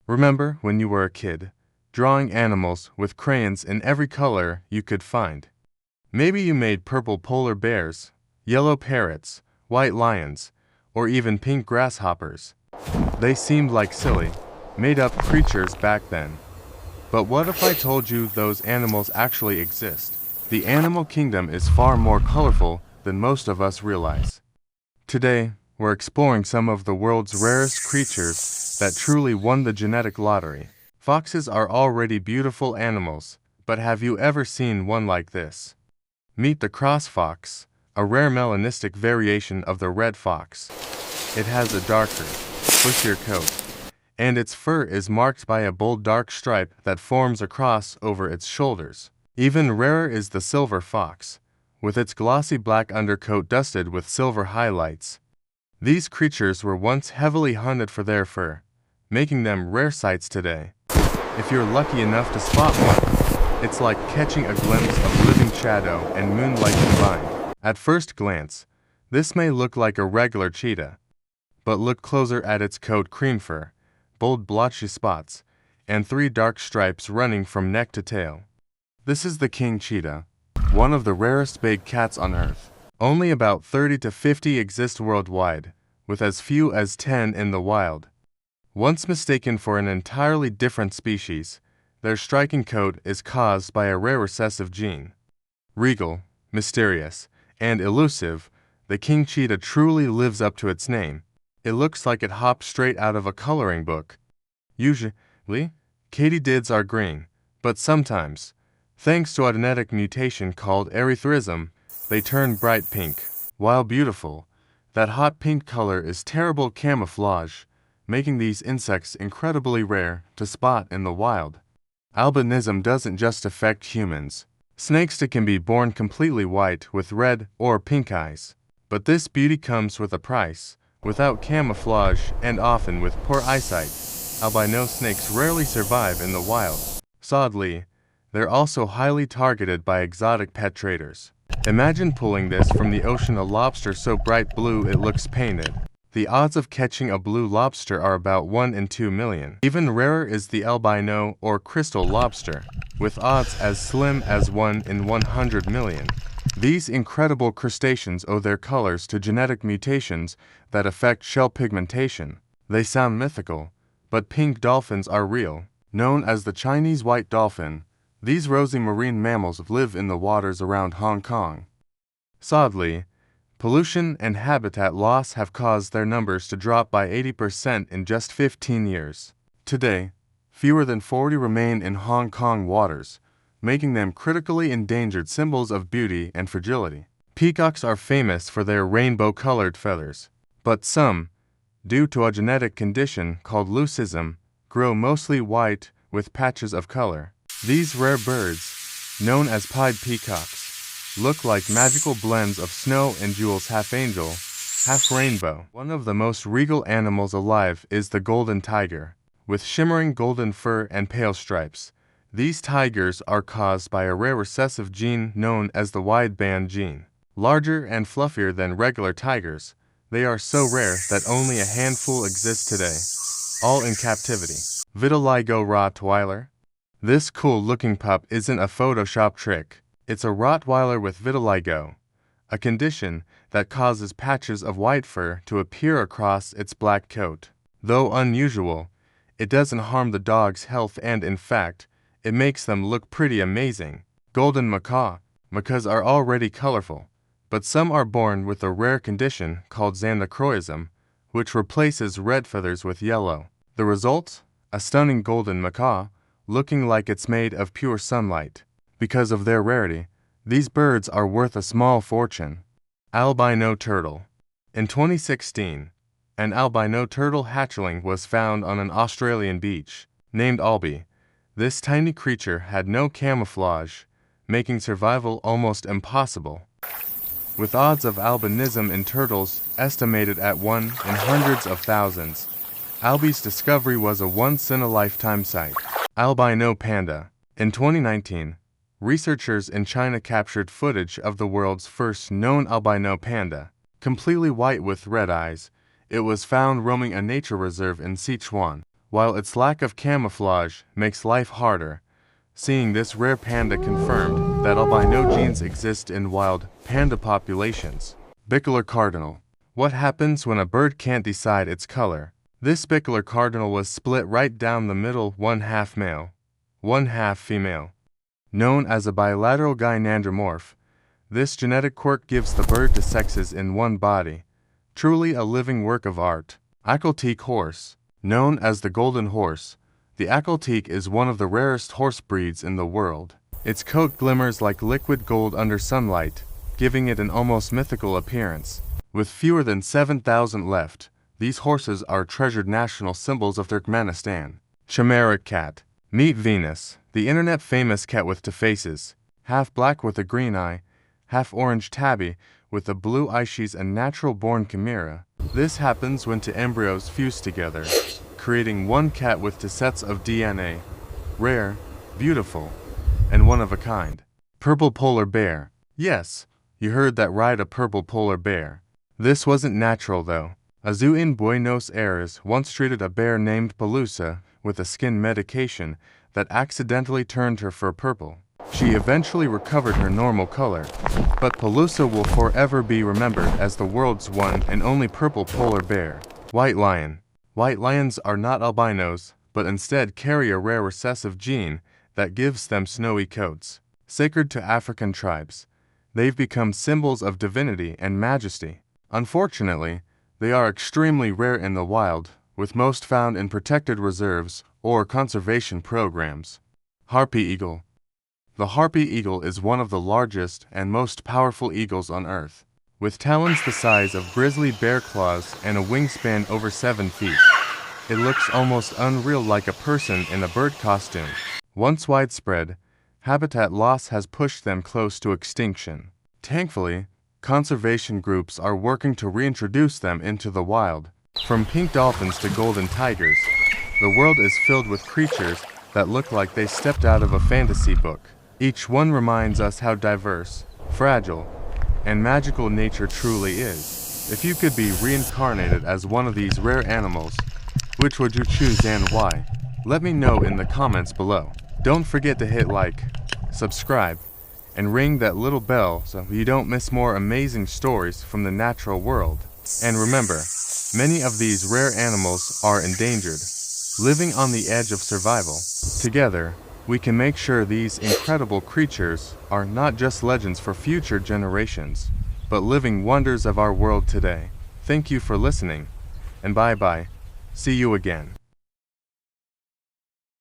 Remember when you were a kid, drawing animals with crayons in every color you could find? Maybe you made purple polar bears, yellow parrots, white lions, or even pink grasshoppers. They seemed like silly, made-up creatures back then. But what if I told you those animals actually exist? The animal kingdom is far more colorful than most of us realize. Today, we're exploring some of the world's rarest creatures that truly won the genetic lottery. Foxes are already beautiful animals, but have you ever seen one like this? Meet the cross fox, a rare melanistic variation of the red fox. It has a darker, bushier coat, and its fur is marked by a bold dark stripe that forms across over its shoulders. Even rarer is the silver fox, with its glossy black undercoat dusted with silver highlights. These creatures were once heavily hunted for their fur, making them rare sights today. If you're lucky enough to spot one, it's like catching a glimpse of living shadow and moonlight combined. At first glance, this may look like a regular cheetah, but look closer at its coat: cream fur, bold blotchy spots, and 3 dark stripes running from neck to tail. This is the king cheetah, one of the rarest big cats on Earth. Only about 30 to 50 exist worldwide, with as few as 10 in the wild. Once mistaken for an entirely different species, their striking coat is caused by a rare recessive gene. Regal, mysterious, and elusive, the king cheetah truly lives up to its name. It looks like it hopped straight out of a coloring book. Usually, katydids are green, but sometimes, thanks to a genetic mutation called erythrism, they turn bright pink. While beautiful, that hot pink color is terrible camouflage, making these insects incredibly rare to spot in the wild. Albinism doesn't just affect humans. Snakes can be born completely white with red or pink eyes. But this beauty comes with a price. Without camouflage and often with poor eyesight, albino snakes rarely survive in the wild. Sadly, they're also highly targeted by exotic pet traders. Imagine pulling this from the ocean: a lobster so bright blue it looks painted. The odds of catching a blue lobster are about 1 in 2 million. Even rarer is the albino or crystal lobster, with odds as slim as 1 in 100 million. These incredible crustaceans owe their colors to genetic mutations that affect shell pigmentation. They sound mythical, but pink dolphins are real. Known as the Chinese white dolphin, these rosy marine mammals live in the waters around Hong Kong. Sadly, pollution and habitat loss have caused their numbers to drop by 80% in just 15 years. Today, fewer than 40 remain in Hong Kong waters, making them critically endangered symbols of beauty and fragility. Peacocks are famous for their rainbow-colored feathers, but some, due to a genetic condition called leucism, grow mostly white with patches of color. These rare birds, known as pied peacocks, look like magical blends of snow and jewels, half angel, half rainbow. One of the most regal animals alive is the golden tiger, with shimmering golden fur and pale stripes. These tigers are caused by a rare recessive gene known as the wideband gene. Larger and fluffier than regular tigers, they are so rare that only a handful exist today, all in captivity. Vitiligo Rottweiler. This cool-looking pup isn't a Photoshop trick. It's a Rottweiler with vitiligo, a condition that causes patches of white fur to appear across its black coat. Though unusual, it doesn't harm the dog's health, and in fact, it makes them look pretty amazing. Golden macaw. Macaws are already colorful, but some are born with a rare condition called xanthochromosm, which replaces red feathers with yellow. The result? A stunning golden macaw, looking like it's made of pure sunlight. Because of their rarity, these birds are worth a small fortune. Albino turtle. In 2016, an albino turtle hatchling was found on an Australian beach. Named Albie, this tiny creature had no camouflage, making survival almost impossible. With odds of albinism in turtles estimated at 1 in hundreds of thousands, Albie's discovery was a once-in-a-lifetime sight. Albino panda. In 2019, researchers in China captured footage of the world's first known albino panda. Completely white with red eyes, it was found roaming a nature reserve in Sichuan. while its lack of camouflage makes life harder. Seeing this rare panda confirmed that albino genes exist in wild panda populations. Bicolor cardinal. What happens when a bird can't decide its color? This bicolor cardinal was split right down the middle, one half male, one half female. Known as a bilateral gynandromorph, this genetic quirk gives the bird two sexes in one body. Truly a living work of art. Aquiltique horse. Known as the golden horse, the Aquiltique is one of the rarest horse breeds in the world. Its coat glimmers like liquid gold under sunlight, giving it an almost mythical appearance. With fewer than 7,000 left, these horses are treasured national symbols of Turkmenistan. Chimeric cat. Meet Venus, the internet-famous cat with two faces, half black with a green eye, half orange tabby with a blue eye. She's a natural-born chimera. This happens when two embryos fuse together, creating one cat with two sets of DNA. Rare, beautiful, and one of a kind. Purple polar bear. Yes, you heard that right, a purple polar bear. This wasn't natural though. A zoo in Buenos Aires once treated a bear named Pelusa with a skin medication that accidentally turned her fur purple. She eventually recovered her normal color, but Pelusa will forever be remembered as the world's one and only purple polar bear. White lion. White lions are not albinos, but instead carry a rare recessive gene that gives them snowy coats. Sacred to African tribes, they've become symbols of divinity and majesty. Unfortunately, they are extremely rare in the wild, with most found in protected reserves or conservation programs. Harpy eagle. The harpy eagle is one of the largest and most powerful eagles on Earth. With talons the size of grizzly bear claws and a wingspan over 7 feet, it looks almost unreal, like a person in a bird costume. Once widespread, habitat loss has pushed them close to extinction. Thankfully, conservation groups are working to reintroduce them into the wild. From pink dolphins to golden tigers, the world is filled with creatures that look like they stepped out of a fantasy book. Each one reminds us how diverse, fragile, and magical nature truly is. If you could be reincarnated as one of these rare animals, which would you choose and why? Let me know in the comments below. Don't forget to hit like, subscribe, and ring that little bell so you don't miss more amazing stories from the natural world. And remember, many of these rare animals are endangered, living on the edge of survival. Together, we can make sure these incredible creatures are not just legends for future generations, but living wonders of our world today. Thank you for listening, and bye-bye. See you again.